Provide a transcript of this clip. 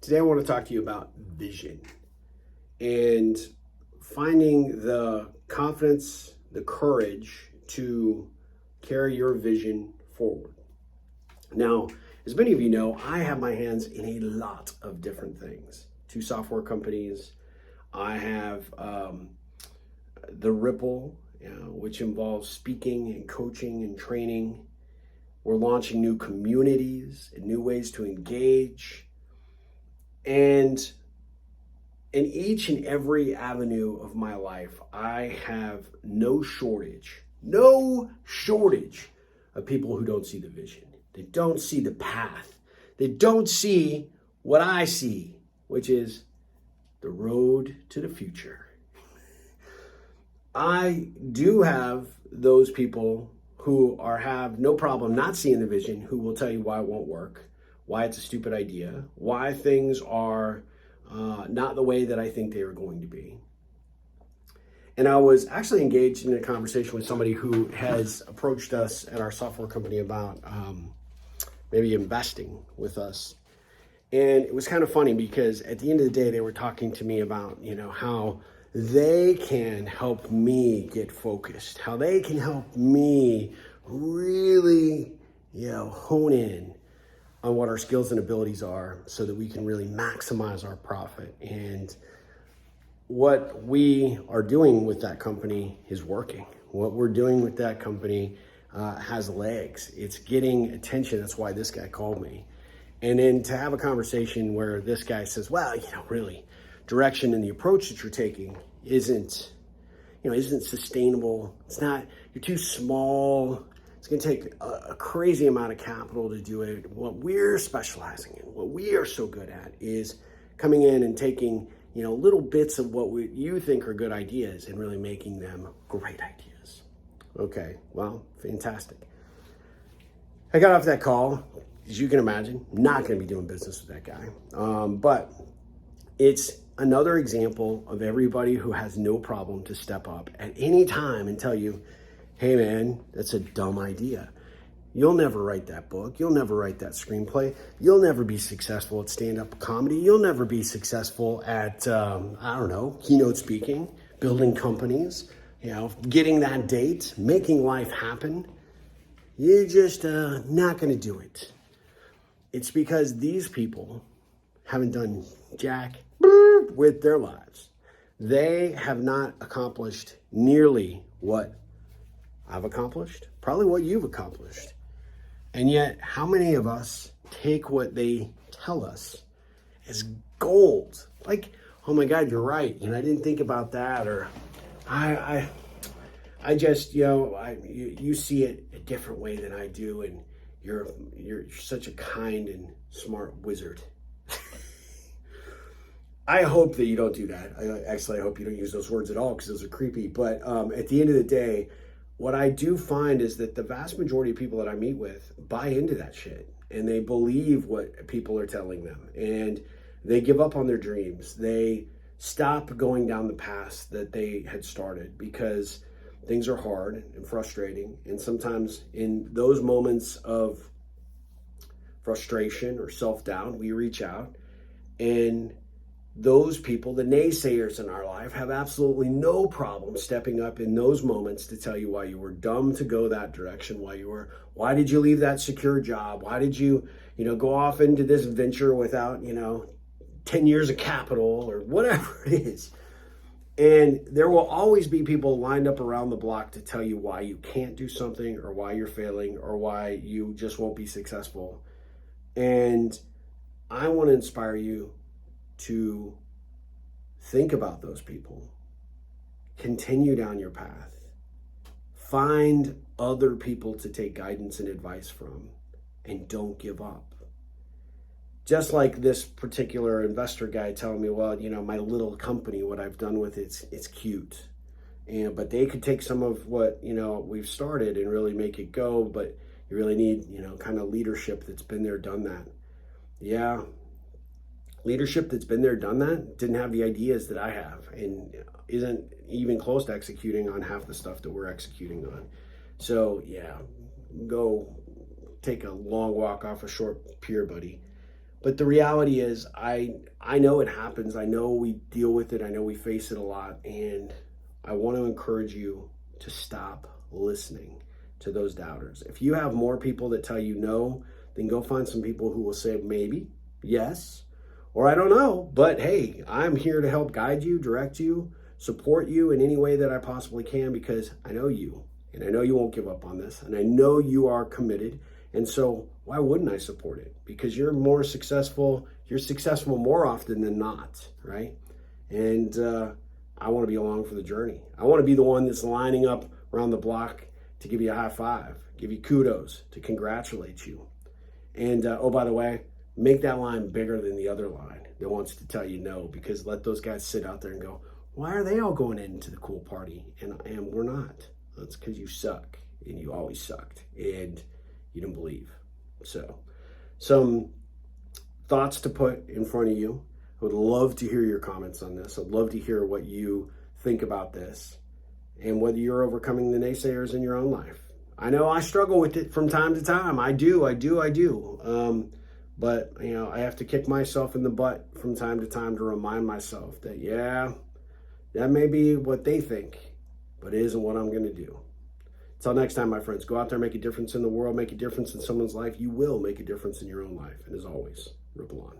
Today I want to talk to you about vision and finding the confidence, the courage to carry your vision forward. Now, as many of you know, I have my hands in a lot of different things. 2 software companies. I have the Ripple, which involves speaking and coaching and training. We're launching new communities and new ways to engage. And in each and every avenue of my life, I have no shortage of people who don't see the vision. They don't see the path. They don't see what I see, which is the road to the future. I do have those people who have no problem not seeing the vision, who will tell you why it won't work, why it's a stupid idea, why things are not the way that I think they are going to be. And I was actually engaged in a conversation with somebody who has approached us at our software company about maybe investing with us. And it was kind of funny because at the end of the day, they were talking to me about, how they can help me get focused, how they can help me really, hone in on what our skills and abilities are so that we can really maximize our profit. And what we are doing with that company is working. What we're doing with that company has legs. It's getting attention. That's why this guy called me. And then to have a conversation where this guy says, well, really, direction and the approach that you're taking isn't sustainable. It's not, you're too small. It's going to take a crazy amount of capital to do it. What we're specializing in, what we are so good at, is coming in and taking, little bits of what you think are good ideas and really making them great ideas. Okay, well, fantastic. I got off that call. As you can imagine, not going to be doing business with that guy. But it's another example of everybody who has no problem to step up at any time and tell you, hey man, that's a dumb idea. You'll never write that book. You'll never write that screenplay. You'll never be successful at stand-up comedy. You'll never be successful at, keynote speaking, building companies, getting that date, making life happen. You're just not going to do it. It's because these people haven't done jack with their lives. They have not accomplished nearly what I've accomplished, probably what you've accomplished. And yet, how many of us take what they tell us as gold? Like, oh my God, you're right. I didn't think about that. Or I just, you see it a different way than I do. And you're such a kind and smart wizard. I hope that you don't do that. I hope you don't use those words at all because those are creepy. But at the end of the day, what I do find is that the vast majority of people that I meet with buy into that shit, and they believe what people are telling them, and they give up on their dreams. They stop going down the path that they had started because things are hard and frustrating. And sometimes in those moments of frustration or self-doubt, we reach out, and those people, the naysayers in our life, have absolutely no problem stepping up in those moments to tell you why you were dumb to go that direction, why did you leave that secure job? Why did you, go off into this venture without, 10 years of capital or whatever it is. And there will always be people lined up around the block to tell you why you can't do something or why you're failing or why you just won't be successful. And I want to inspire you to think about those people, continue down your path, find other people to take guidance and advice from, and don't give up. Just like this particular investor guy telling me, well, my little company, what I've done with it's cute, but they could take some of what we've started and really make it go, but you really need kind of leadership that's been there, done that. Yeah. Leadership that's been there, done that, didn't have the ideas that I have and isn't even close to executing on half the stuff that we're executing on. So yeah, go take a long walk off a short pier, buddy. But the reality is, I know it happens. I know we deal with it. I know we face it a lot. And I want to encourage you to stop listening to those doubters. If you have more people that tell you no, then go find some people who will say maybe, yes, or I don't know. But hey, I'm here to help guide you, direct you, support you in any way that I possibly can, because I know you, and I know you won't give up on this, and I know you are committed. And so why wouldn't I support it? Because you're successful more often than not, right? And I want to be along for the journey. I want to be the one that's lining up around the block to give you a high five, give you kudos, to congratulate you. And oh, by the way, make that line bigger than the other line that wants to tell you no, because let those guys sit out there and go, why are they all going into the cool party and we're not? That's because you suck, and you always sucked, and you didn't believe. So some thoughts to put in front of you. I would love to hear your comments on this. I'd love to hear what you think about this and whether you're overcoming the naysayers in your own life. I know I struggle with it from time to time. I do. But, I have to kick myself in the butt from time to time to remind myself that, yeah, that may be what they think, but it isn't what I'm going to do. Until next time, my friends, go out there, make a difference in the world, make a difference in someone's life. You will make a difference in your own life. And as always, ripple on.